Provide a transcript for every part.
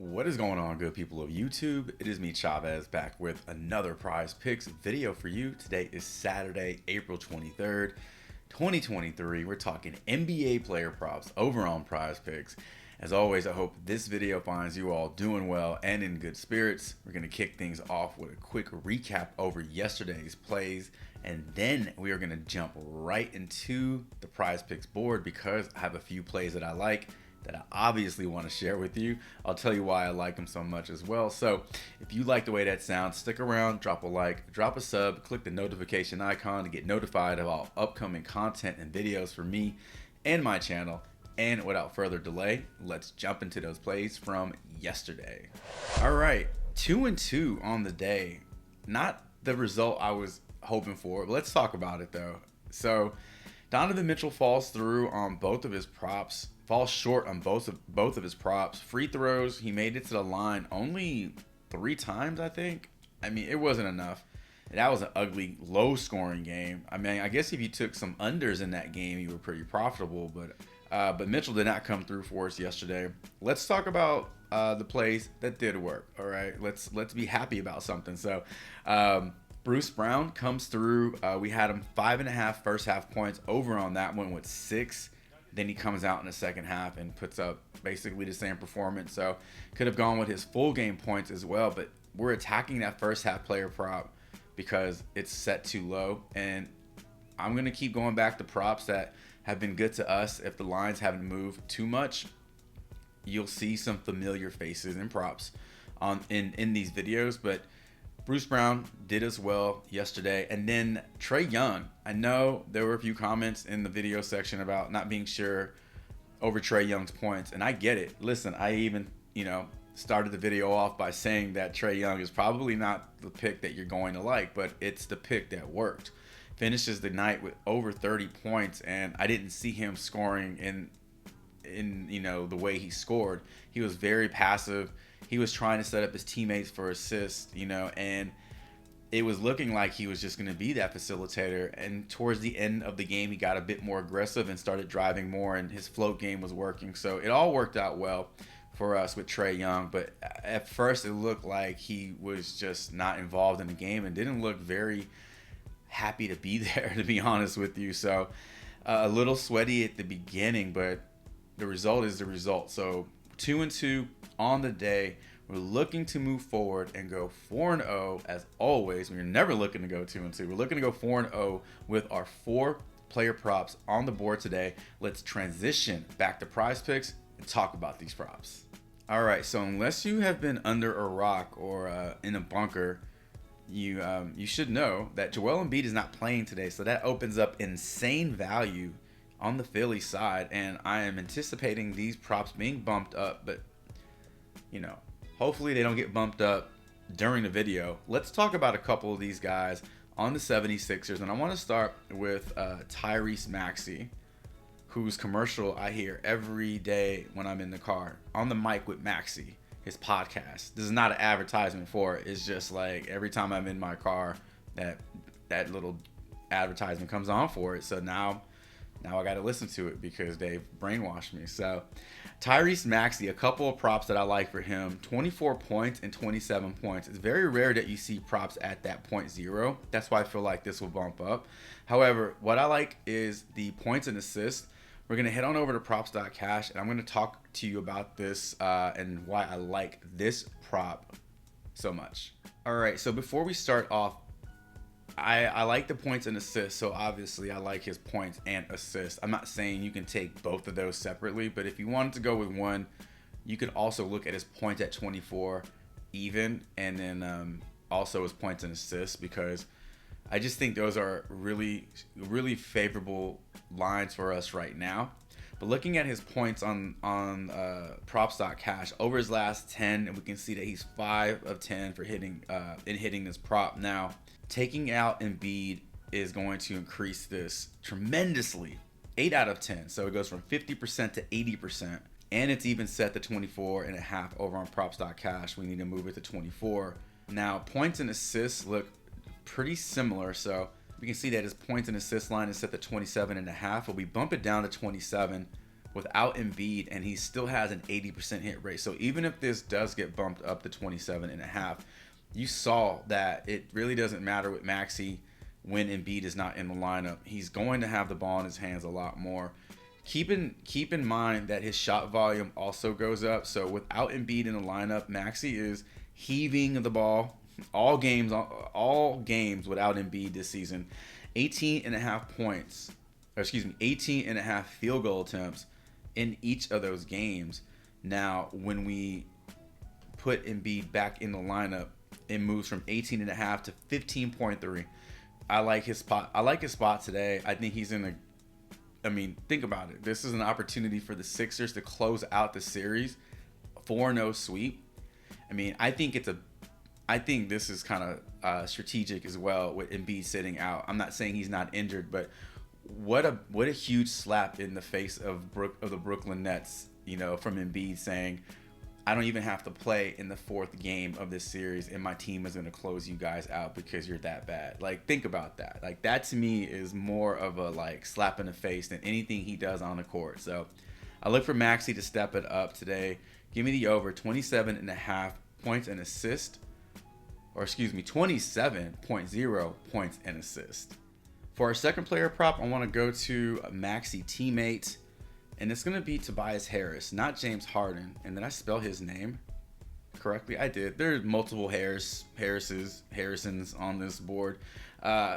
What is going on, good people of YouTube? It is me, Chavez, back with another Prize Picks video for you. Today is Saturday, April 23rd, 2023. We're talking NBA player props over on Prize Picks. As always, I hope this video finds you all doing well and in good spirits. We're going to kick things off with a quick recap over yesterday's plays, and then we are going to jump right into the Prize Picks board because I have a few plays that I like that I obviously want to share with you. I'll tell you why I like them so much as well. So if you like the way that sounds, stick around, drop a like, drop a sub, click the notification icon to get notified of all upcoming content and videos for me and my channel. And without further delay, let's jump into those plays from yesterday. All right, 2-2 on the day. Not the result I was hoping for, but let's talk about it though. So Donovan Mitchell falls through on both of his props, falls short on both of his props. Free throws, he made it to the line only 3 times, I think. I mean, it wasn't enough. That was an ugly, low-scoring game. I mean, I guess if you took some unders in that game, you were pretty profitable. But Mitchell did not come through for us yesterday. Let's talk about the plays that did work. All right, let's be happy about something. So Bruce Brown comes through. We had him 5.5 first half points, over on that one with 6. Then he comes out in the second half and puts up basically the same performance. So could have gone with his full game points as well, but we're attacking that first half player prop because it's set too low. And I'm going to keep going back to props that have been good to us. If the lines haven't moved too much, you'll see some familiar faces and props in these videos. But Bruce Brown did as well yesterday. And then Trae Young. I know there were a few comments in the video section about not being sure over Trae Young's points, and I get it. Listen, I even, started the video off by saying that Trae Young is probably not the pick that you're going to like, but it's the pick that worked. Finishes the night with over 30 points, and I didn't see him scoring in the way he scored. He was very passive. He was trying to set up his teammates for assists, and it was looking like he was just going to be that facilitator. And towards the end of the game, he got a bit more aggressive and started driving more, and his float game was working. So it all worked out well for us with Trae Young. But at first, it looked like he was just not involved in the game and didn't look very happy to be there, to be honest with you. So a little sweaty at the beginning, but the result is the result. So 2-2 on the day. We're looking to move forward and go 4-0 as always. We're never looking to go 2-2. We're looking to go 4-0 with our 4 player props on the board today. Let's transition back to Prize Picks and talk about these props. All right, so unless you have been under a rock or in a bunker, you should know that Joel Embiid is not playing today, so that opens up insane value on the Philly side, and I am anticipating these props being bumped up, but hopefully they don't get bumped up during the video. Let's talk about a couple of these guys on the 76ers, and I want to start with Tyrese Maxey, whose commercial I hear every day when I'm in the car, On the Mic with Maxey, his podcast. This is not an advertisement for it. It's just like every time I'm in my car, that little advertisement comes on for it. So now I got to listen to it because they've brainwashed me. So Tyrese Maxey, a couple of props that I like for him: 24 points and 27 points. It's very rare that you see props at that 0.0. That's why I feel like this will bump up. However, what I like is the points and assists. We're going to head on over to props.cash, and I'm going to talk to you about this and why I like this prop so much. All right, so before we start off, I like the points and assists, so obviously I like his points and assists. I'm not saying you can take both of those separately, but if you wanted to go with one, you could also look at his points at 24 even, and then also his points and assists, because I just think those are really, really favorable lines for us right now. But looking at his points on props.cash over his last 10, and we can see that he's 5 of 10 for hitting this prop. Now, taking out Embiid is going to increase this tremendously. 8 out of 10. So it goes from 50% to 80%. And it's even set to 24.5 over on props.cash. We need to move it to 24. Now, points and assists look pretty similar. So we can see that his points and assist line is set to 27.5. But we bump it down to 27. without Embiid, and he still has an 80% hit rate. So even if this does get bumped up to 27.5, you saw that it really doesn't matter with Maxey when Embiid is not in the lineup. He's going to have the ball in his hands a lot more. Keep in mind that his shot volume also goes up. So without Embiid in the lineup, Maxey is heaving the ball all games without Embiid this season. 18.5 points, or excuse me, 18.5 field goal attempts in each of those games. Now, when we put Embiid back in the lineup, it moves from 18.5 to 15.3. I like his spot today. I think he's in a. I mean, think about it. This is an opportunity for the Sixers to close out the series, 4-0 sweep. I mean, I think this is kind of strategic as well with Embiid sitting out. I'm not saying he's not injured, but what a huge slap in the face of the Brooklyn Nets, from Embiid saying, I don't even have to play in the fourth game of this series, and my team is going to close you guys out because you're that bad. Like, think about that. Like, that to me is more of a slap in the face than anything he does on the court. So I look for Maxey to step it up today. Give me the over 27.5 points and assist. Or excuse me, 27.0 points and assist. For our second player prop, I want to go to a Maxey teammate. And it's going to be Tobias Harris, not James Harden. And did I spell his name correctly? I did. There's multiple Harrisons on this board.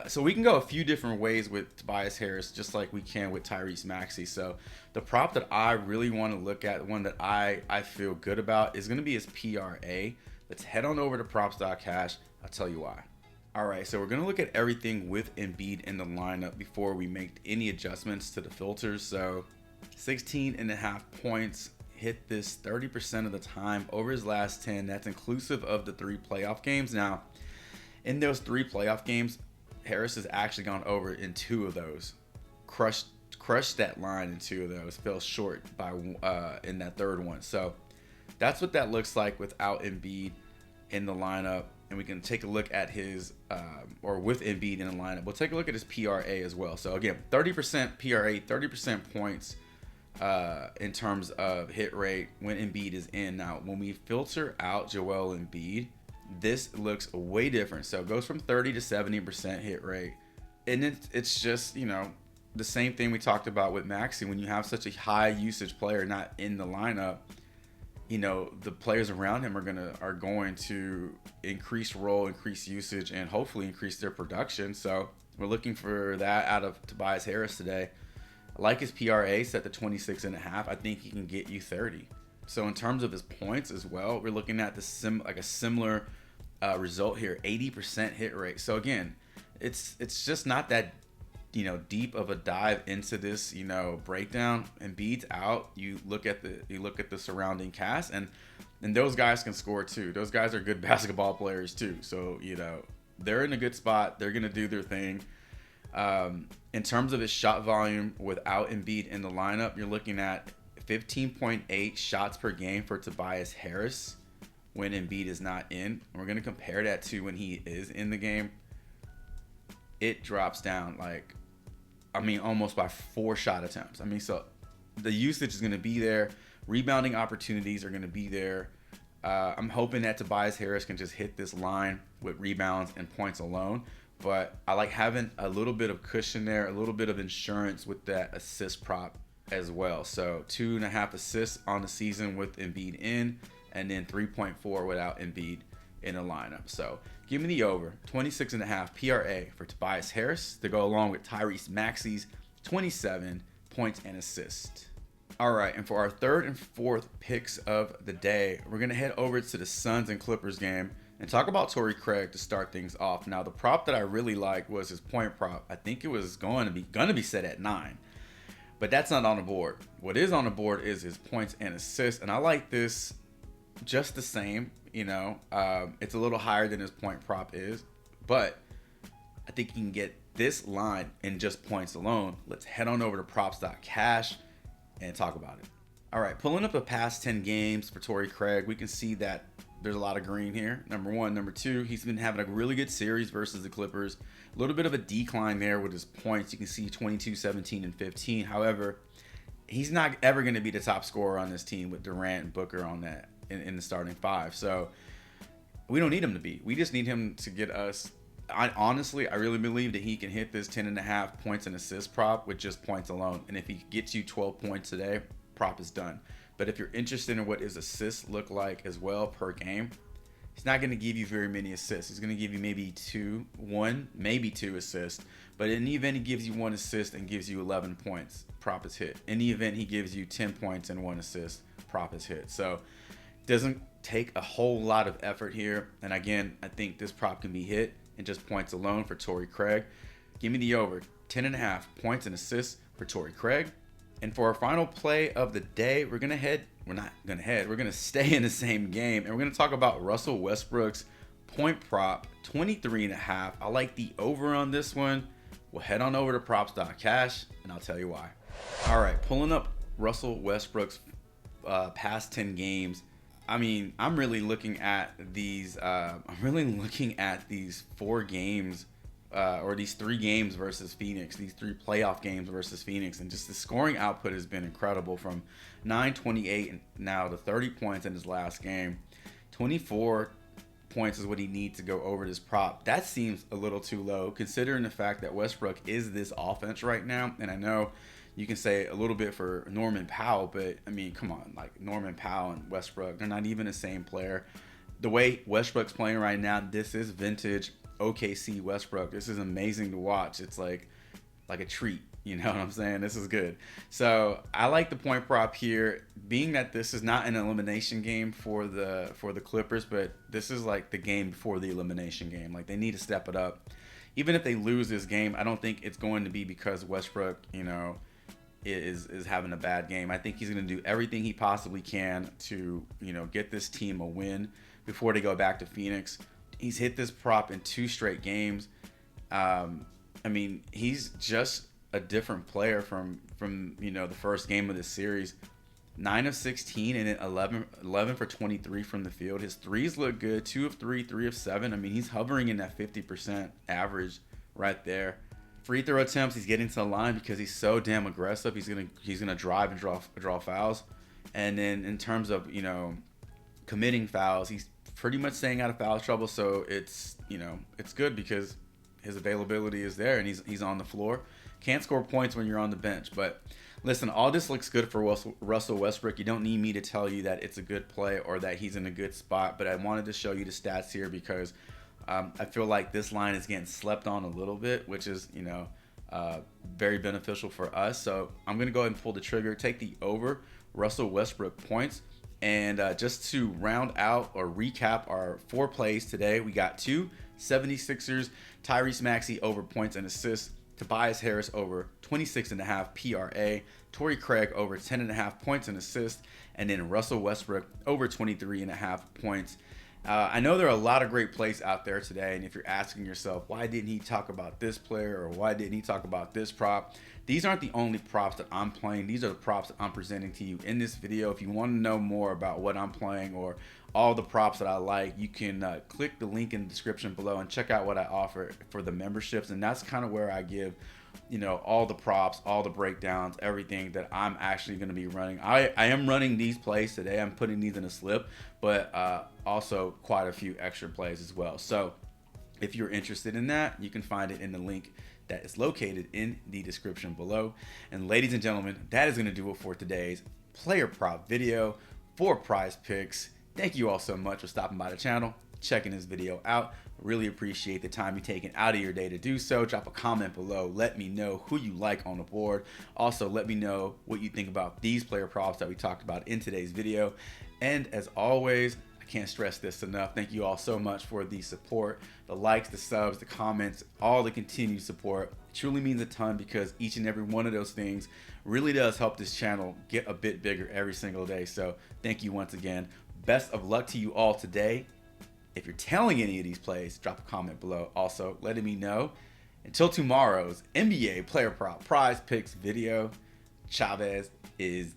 So we can go a few different ways with Tobias Harris, just like we can with Tyrese Maxey. So the prop that I really want to look at, the one that I feel good about, is going to be his PRA. Let's head on over to props.cash. I'll tell you why. All right, so we're going to look at everything with Embiid in the lineup before we make any adjustments to the filters. So 16.5 points, hit this 30% of the time over his last 10. That's inclusive of the 3 playoff games. Now, in those 3 playoff games, Harris has actually gone over in 2 of those. Crushed that line in 2 of those. Fell short by in that third one. So that's what that looks like without Embiid in the lineup. And we can take a look at his, or with Embiid in the lineup. We'll take a look at his PRA as well. So again, 30% PRA, 30% points in terms of hit rate when Embiid is in. Now, when we filter out Joel Embiid, this looks way different. So it goes from 30 to 70% hit rate. And it's just, the same thing we talked about with Maxey. When you have such a high usage player not in the lineup, the players around him are going to increase role, increase usage, and hopefully increase their production. So we're looking for that out of Tobias Harris today. I like his PRA set to 26.5. I think he can get you 30. So in terms of his points as well, we're looking at a similar result here, 80% hit rate. So again, it's just not that deep of a dive into this breakdown. Embiid's out. You look at the surrounding cast, and those guys can score too. Those guys are good basketball players too. So they're in a good spot. They're gonna do their thing. In terms of his shot volume without Embiid in the lineup, you're looking at 15.8 shots per game for Tobias Harris when Embiid is not in. And we're gonna compare that to when he is in the game. It drops down almost by 4 shot attempts. So the usage is going to be there. Rebounding opportunities are going to be there. I'm hoping that Tobias Harris can just hit this line with rebounds and points alone. But I like having a little bit of cushion there, a little bit of insurance with that assist prop as well. So 2.5 assists on the season with Embiid in, and then 3.4 without Embiid in the lineup. So give me the over 26.5 PRA for Tobias Harris to go along with Tyrese Maxey's 27 points and assists. All right, and for our third and fourth picks of the day, we're going to head over to the Suns and Clippers game and talk about Torrey Craig to start things off. Now, the prop that I really liked was his point prop. I think it was going to be set at 9, but that's not on the board. What is on the board is his points and assists, and I like this just the same. It's a little higher than his point prop is, but I think you can get this line in just points alone. Let's head on over to props.cash and talk about it. All right, pulling up the past 10 games for Torrey Craig, we can see that there's a lot of green here. Number 1. Number 2, he's been having a really good series versus the Clippers. A little bit of a decline there with his points. You can see 22, 17, and 15. However, he's not ever going to be the top scorer on this team with Durant and Booker on that in the starting five. So we don't need him to be. We just need him to get us. Honestly, I really believe that he can hit this 10.5 points and assist prop with just points alone. And if he gets you 12 points today, prop is done. But if you're interested in what his assists look like as well per game, he's not going to give you very many assists. He's going to give you maybe maybe two assists. But in the event he gives you 1 assist and gives you 11 points, prop is hit. In the event he gives you 10 points and 1 assist, prop is hit. So it doesn't take a whole lot of effort here. And again, I think this prop can be hit and just points alone for Torrey Craig. Give me the over 10.5 points and assists for Torrey Craig. And for our final play of the day, we're gonna stay in the same game, and we're gonna talk about Russell Westbrook's point prop 23.5. I like the over on this one. We'll head on over to props.cash and I'll tell you why. All right, pulling up Russell Westbrook's past 10 games. I mean, I'm really looking at these 4 games, or these 3 games versus Phoenix, these 3 playoff games versus Phoenix, and just the scoring output has been incredible, from 9-28 now to 30 points in his last game. 24 points is what he needs to go over this prop. That seems a little too low, considering the fact that Westbrook is this offense right now. And I know you can say a little bit for Norman Powell, but I mean, come on, like Norman Powell and Westbrook, they're not even the same player. The way Westbrook's playing right now, this is vintage OKC Westbrook. This is amazing to watch. It's like a treat. You know what I'm saying? This is good. So I like the point prop here, being that this is not an elimination game for the Clippers, but this is like the game before the elimination game. Like, they need to step it up. Even if they lose this game, I don't think it's going to be because Westbrook, is having a bad game. I think he's going to do everything he possibly can to, get this team a win before they go back to Phoenix. He's hit this prop in 2 straight games. I mean, he's just a different player from the first game of this series. 9 of 16 and 11 for 23 from the field. His threes look good. 2 of 3, 3 of 7. I mean, he's hovering in that 50% average right there. Free throw attempts, he's getting to the line because he's so damn aggressive. He's gonna drive and draw fouls. And then in terms of committing fouls, he's pretty much staying out of foul trouble. So it's good because his availability is there and he's on the floor. Can't score points when you're on the bench. But listen, all this looks good for Russell Westbrook. You don't need me to tell you that it's a good play or that he's in a good spot. But I wanted to show you the stats here because I feel like this line is getting slept on a little bit, which is, very beneficial for us. So I'm going to go ahead and pull the trigger, take the over Russell Westbrook points. And just to round out or recap our 4 plays today, we got 2 76ers, Tyrese Maxey over points and assists, Tobias Harris over 26.5 PRA, Torrey Craig over 10.5 points and assists, and then Russell Westbrook over 23.5 points. I know there are a lot of great plays out there today, and if you're asking yourself, why didn't he talk about this player or why didn't he talk about this prop? These aren't the only props that I'm playing. These are the props that I'm presenting to you in this video. If you want to know more about what I'm playing or all the props that I like, you can click the link in the description below and check out what I offer for the memberships. And that's kind of where I give all the props, all the breakdowns, everything that I'm actually going to be running. I am running these plays today. I'm putting these in a slip, but also quite a few extra plays as well. So if you're interested in that, you can find it in the link that is located in the description below. And ladies and gentlemen, that is going to do it for today's player prop video for Prizepicks. Thank you all so much for stopping by the channel, checking this video out. Really appreciate the time you're taking out of your day to do so. Drop a comment below. Let me know who you like on the board. Also, let me know what you think about these player props that we talked about in today's video. And as always, I can't stress this enough. Thank you all so much for the support, the likes, the subs, the comments, all the continued support. It truly means a ton because each and every one of those things really does help this channel get a bit bigger every single day. So thank you once again. Best of luck to you all today. If you're telling any of these plays, drop a comment below. Also, letting me know. Until tomorrow's NBA Player Prop Prize Picks video, Chavez is